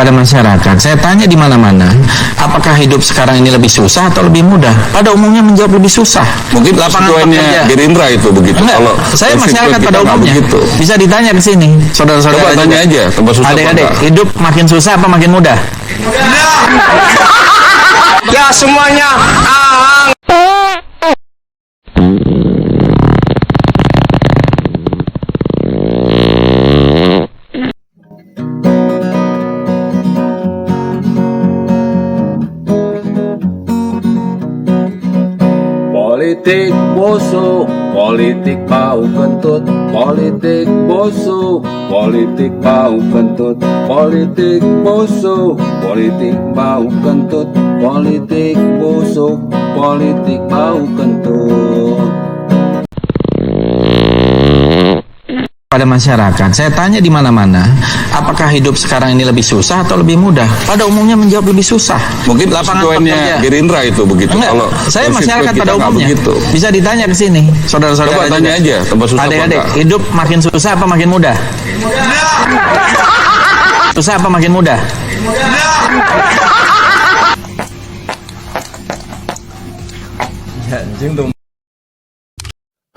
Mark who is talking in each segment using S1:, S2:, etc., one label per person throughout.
S1: pada masyarakat. Saya tanya di mana-mana, apakah hidup sekarang ini lebih susah atau lebih mudah? Pada umumnya menjawab lebih susah.
S2: Mungkin
S1: lapangan
S2: pekerja Gerindra itu begitu.
S1: Enggak,
S2: kalau
S1: saya masyarakat pada umumnya
S2: begitu.
S1: Bisa ditanya ke sini, saudara-saudara.
S2: Coba tanya aja, tambah susah.
S1: Adik-adik, hidup makin susah apa makin mudah?
S3: Ya semuanya.
S4: Politik busuk, politik bau kentut, politik busuk, politik bau kentut, politik busuk, politik bau kentut, politik busuk, politik bau kentut.
S1: Pada masyarakat, saya tanya di mana-mana, apakah hidup sekarang ini lebih susah atau lebih mudah? Pada umumnya menjawab lebih susah.
S2: Mungkin
S1: lapangan pekerja
S2: Gerindra itu begitu.
S1: Enggak,
S2: kalau
S1: saya masyarakat pada umumnya
S2: begitu.
S1: Bisa ditanya ke sini, saudara-saudara.
S2: Coba tanya aja, tambah susah.
S1: Adik-adik, hidup makin susah apa makin mudah? Susah apa makin mudah?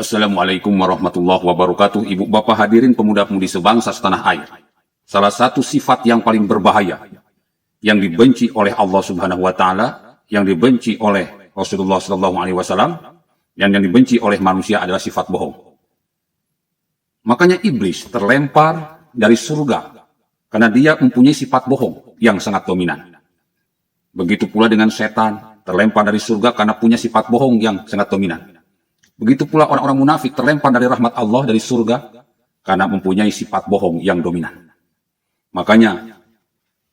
S5: Assalamualaikum warahmatullahi wabarakatuh. Ibu bapak hadirin pemuda-pemudi sebangsa setanah air. Salah satu sifat yang paling berbahaya, yang dibenci oleh Allah Subhanahu wa Ta'ala, yang dibenci oleh Rasulullah Sallallahu Alaihi Wasallam, yang dibenci oleh manusia adalah sifat bohong. Makanya iblis terlempar dari surga karena dia mempunyai sifat bohong yang sangat dominan. Begitu pula dengan setan, terlempar dari surga karena punya sifat bohong yang sangat dominan. Begitu pula orang-orang munafik terlempar dari rahmat Allah, dari surga, karena mempunyai sifat bohong yang dominan. Makanya,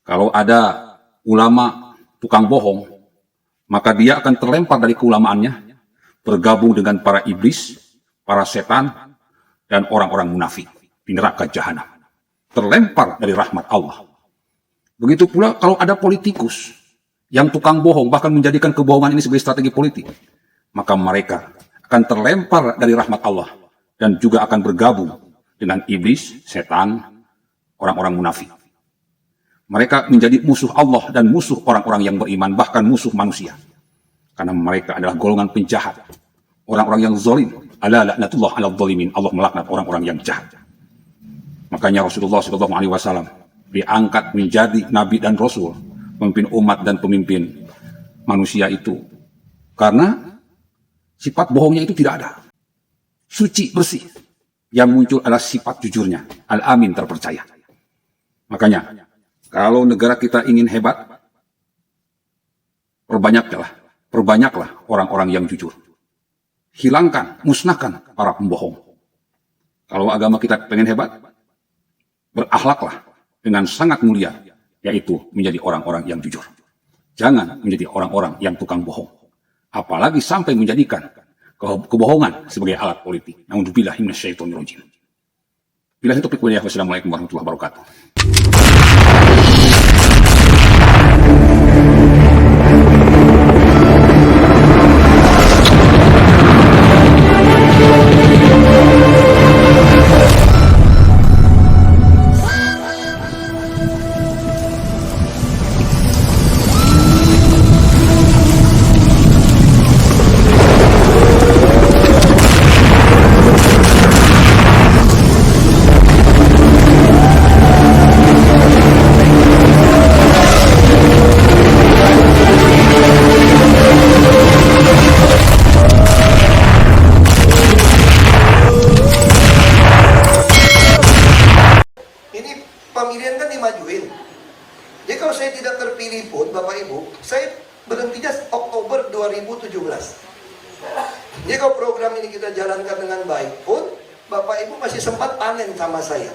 S5: kalau ada ulama tukang bohong, maka dia akan terlempar dari keulamaannya, bergabung dengan para iblis, para setan, dan orang-orang munafik di neraka jahanam. Terlempar dari rahmat Allah. Begitu pula kalau ada politikus yang tukang bohong, bahkan menjadikan kebohongan ini sebagai strategi politik, maka mereka akan terlempar dari rahmat Allah dan juga akan bergabung dengan iblis, setan, orang-orang munafik. Mereka menjadi musuh Allah dan musuh orang-orang yang beriman, bahkan musuh manusia. Karena mereka adalah golongan penjahat, orang-orang yang zalim. Ala laknatullah ala zalimin. Allah melaknat orang-orang yang jahat. Makanya Rasulullah SAW diangkat menjadi nabi dan rasul, pemimpin umat dan pemimpin manusia itu. Karena sifat bohongnya itu tidak ada. Suci, bersih. Yang muncul adalah sifat jujurnya. Al-amin, terpercaya. Makanya, kalau negara kita ingin hebat, perbanyaklah orang-orang yang jujur. Hilangkan, musnahkan para pembohong. Kalau agama kita pengen hebat, berakhlaklah dengan sangat mulia, yaitu menjadi orang-orang yang jujur. Jangan menjadi orang-orang yang tukang bohong. Apalagi sampai menjadikan kebohongan sebagai alat politik. Na'udzubillahi minasyaitonir rajim. Billahi taufiq wal hidayah. Wassalamualaikum warahmatullahi wabarakatuh.
S6: Pemilihan kan dimajuin. Jadi kalau saya tidak terpilih pun, Bapak Ibu, saya berhentinya Oktober 2017. Jadi kalau program ini kita jalankan dengan baik pun, Bapak Ibu masih sempat panen sama saya.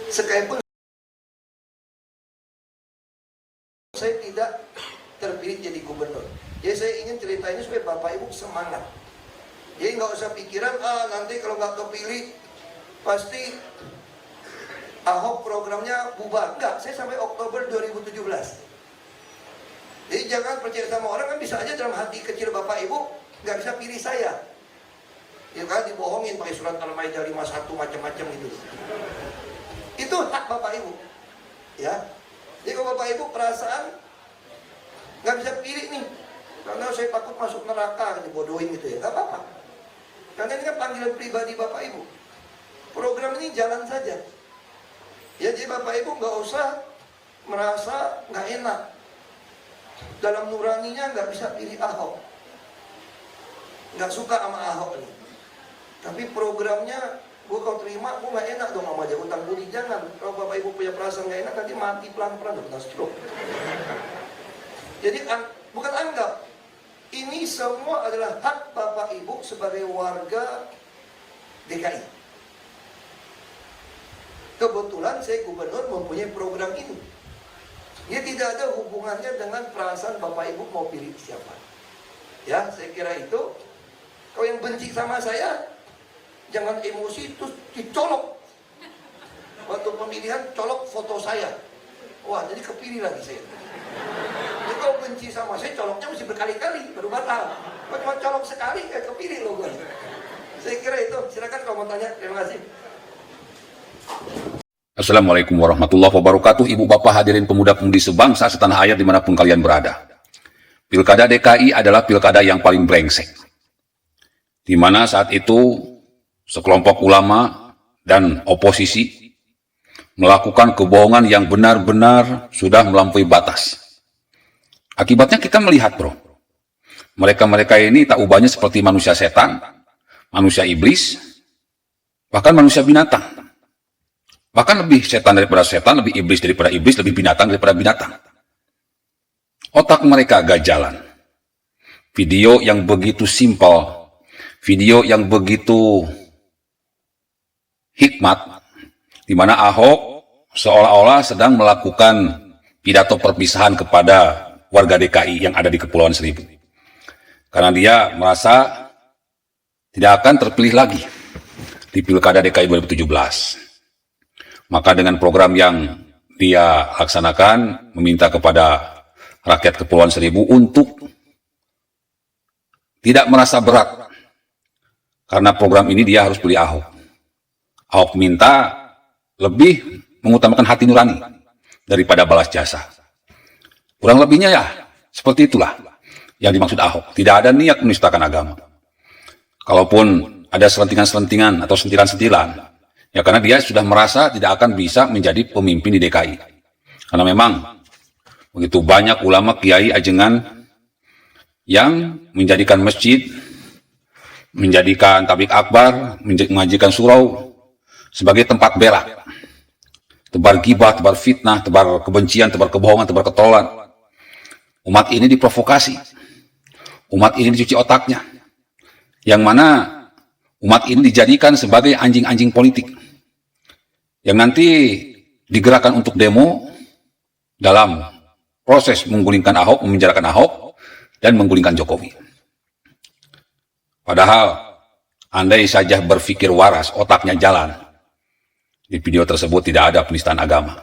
S6: Sekalipun saya tidak terpilih jadi gubernur. Jadi saya ingin cerita ini supaya Bapak Ibu semangat. Jadi nggak usah pikiran, nanti kalau nggak kepilih, pasti Ahok programnya bubar. Enggak, saya sampai Oktober 2017. Jadi jangan percaya sama orang, kan bisa aja dalam hati kecil Bapak Ibu nggak bisa pilih saya. Ya kan, dibohongin pakai surat Al-Maidah 51 macam-macam gitu. Itu hak Bapak Ibu. Ya. Jadi kalau Bapak Ibu perasaan nggak bisa pilih nih, karena saya takut masuk neraka, dibodohin gitu ya, nggak apa-apa. Karena ini kan panggilan pribadi Bapak Ibu. Program ini jalan saja. Ya, jadi Bapak Ibu nggak usah merasa nggak enak. Dalam nuraninya nggak bisa pilih Ahok. Nggak suka sama Ahok nih. Tapi programnya, gue kalau terima, gue nggak enak dong sama dia utang budi. Jangan. Kalau Bapak Ibu punya perasaan nggak enak, nanti mati pelan-pelan, udah kena stroke. Jadi bukan anggap. Ini semua adalah hak Bapak Ibu sebagai warga DKI. Kebetulan saya gubernur mempunyai program ini. Dia tidak ada hubungannya dengan perasaan Bapak Ibu mau pilih siapa. Ya, saya kira itu. Kalau yang benci sama saya, jangan emosi terus dicolok. Waktu pemilihan colok foto saya. Wah, jadi kepilih lagi saya. Jadi kalau benci sama saya, coloknya mesti berkali-kali baru batal. Kalau cuma colok sekali, kepilih loh gue. Saya kira itu. Silakan kalau mau tanya. Terima kasih.
S5: Assalamualaikum warahmatullahi wabarakatuh. Ibu bapak hadirin pemuda-pemudi sebangsa setanah air dimanapun kalian berada. Pilkada DKI adalah pilkada yang paling brengsek. Di mana saat itu sekelompok ulama dan oposisi melakukan kebohongan yang benar-benar sudah melampaui batas. Akibatnya kita melihat, bro. Mereka-mereka ini tak ubahnya seperti manusia setan, manusia iblis, bahkan manusia binatang. Bahkan lebih setan daripada setan, lebih iblis daripada iblis, lebih binatang daripada binatang. Otak mereka agak jalan. Video yang begitu simpel, video yang begitu hikmat, di mana Ahok seolah-olah sedang melakukan pidato perpisahan kepada warga DKI yang ada di Kepulauan Seribu. Karena dia merasa tidak akan terpilih lagi di Pilkada DKI 2017. Maka dengan program yang dia laksanakan, meminta kepada rakyat Kepulauan Seribu untuk tidak merasa berat. Karena program ini dia harus pilih Ahok. Ahok minta lebih mengutamakan hati nurani daripada balas jasa. Kurang lebihnya ya, seperti itulah yang dimaksud Ahok. Tidak ada niat menistakan agama. Kalaupun ada selentingan-selentingan atau sentilan-sentilan, ya karena dia sudah merasa tidak akan bisa menjadi pemimpin di DKI. Karena memang begitu banyak ulama kiai ajengan yang menjadikan masjid, menjadikan tablik akbar, mengajikan surau sebagai tempat berak. Tebar gibah, tebar fitnah, tebar kebencian, tebar kebohongan, tebar ketololan. Umat ini diprovokasi. Umat ini dicuci otaknya. Yang mana umat ini dijadikan sebagai anjing-anjing politik. Yang nanti digerakkan untuk demo dalam proses menggulingkan Ahok, memenjarakan Ahok, dan menggulingkan Jokowi. Padahal, andai saja berpikir waras, otaknya jalan, di video tersebut tidak ada penistaan agama.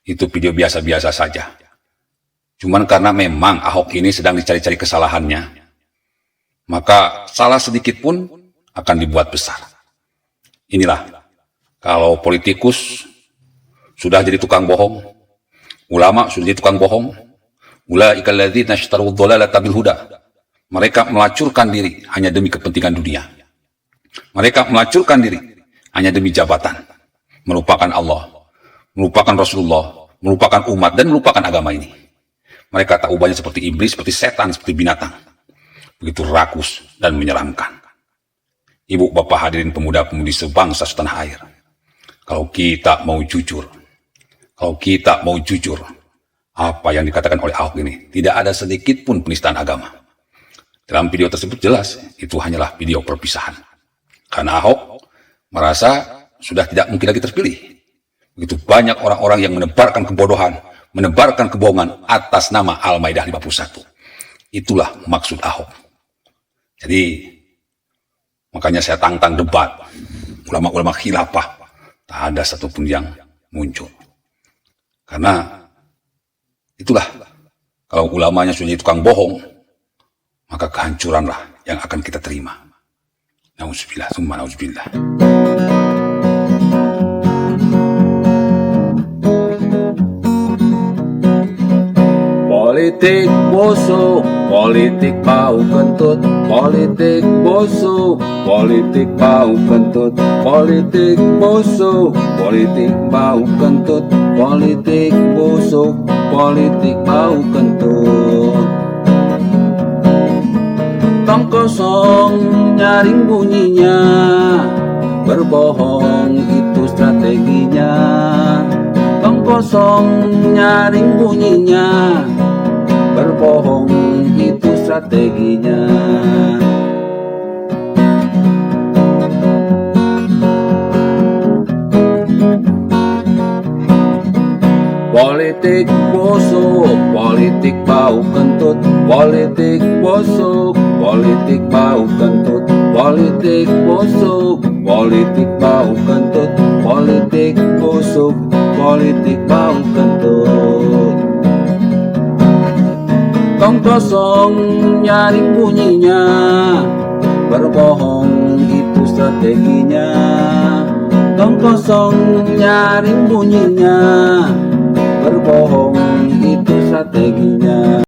S5: Itu video biasa-biasa saja. Cuman karena memang Ahok ini sedang dicari-cari kesalahannya, maka salah sedikit pun akan dibuat besar. Inilah, kalau politikus sudah jadi tukang bohong, ulama sudah jadi tukang bohong, ulaikal ladzina ishtaru dholalata bil huda. Mereka melacurkan diri hanya demi kepentingan dunia. Mereka melacurkan diri hanya demi jabatan, melupakan Allah, melupakan Rasulullah, melupakan umat, dan melupakan agama ini. Mereka tak ubahnya seperti iblis, seperti setan, seperti binatang. Begitu rakus dan menyeramkan. Ibu, bapak hadirin pemuda-pemudi sebangsa setanah air. Kalau kita mau jujur, apa yang dikatakan oleh Ahok ini, tidak ada sedikit pun penistaan agama. Dalam video tersebut jelas, itu hanyalah video perpisahan. Karena Ahok merasa sudah tidak mungkin lagi terpilih. Begitu banyak orang-orang yang menebarkan kebodohan, menebarkan kebohongan atas nama Al-Maidah 51. Itulah maksud Ahok. Jadi, makanya saya tantang debat. Ulama-ulama khilafah, tak ada satupun yang muncul. Karena, itulah, kalau ulamanya sudah jadi tukang bohong, maka kehancuranlah yang akan kita terima. Nauzubillah, summa nauzubillah.
S4: Politik busuk, politik bau kentut, politik busuk, politik bau kentut, politik busuk, politik bau kentut, politik busuk, politik bau kentut. Tong kosong nyaring bunyinya, berbohong itu strateginya. Tong kosong nyaring bunyinya, berbohong itu strateginya. Politik busuk, politik bau kentut, politik busuk, politik bau kentut, politik busuk, politik bau kentut, politik busuk, politik bau kentut. Tong kosong nyaring bunyinya, berbohong itu strateginya. Tong kosong nyaring bunyinya, berbohong itu strateginya.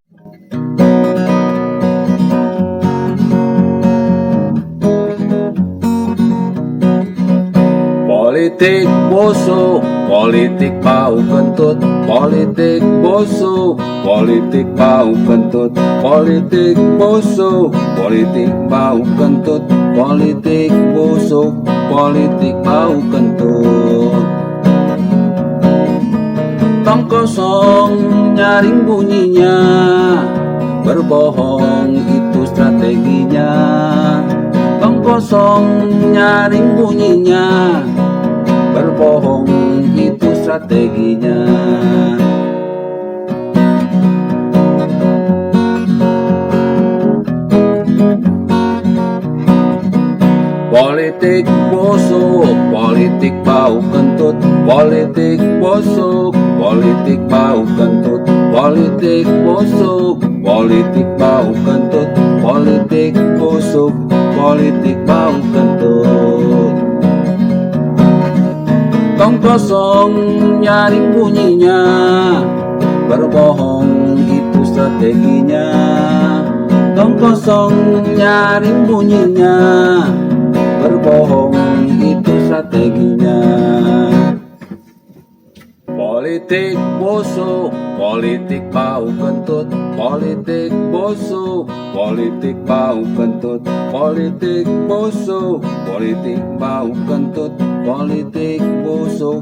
S4: Politik busuk, politik bau kentut, politik busuk, politik bau kentut, politik busuk, politik bau kentut, politik busuk, politik bau kentut. Tong kosong nyaring bunyinya, berbohong itu strateginya. Tong kosong nyaring bunyinya, berbohong itu strateginya. Politik busuk, politik bau kentut, politik busuk, politik bau kentut, politik busuk, politik bau kentut, politik busuk, politik bau kentut. Tong kosong nyaring bunyinya, berbohong itu strateginya. Tong kosong nyaring bunyinya, berbohong itu strateginya. Politik busuk, politik bau kentut, politik busuk, politik bau kentut, politik busuk, politik bau kentut, politik busuk.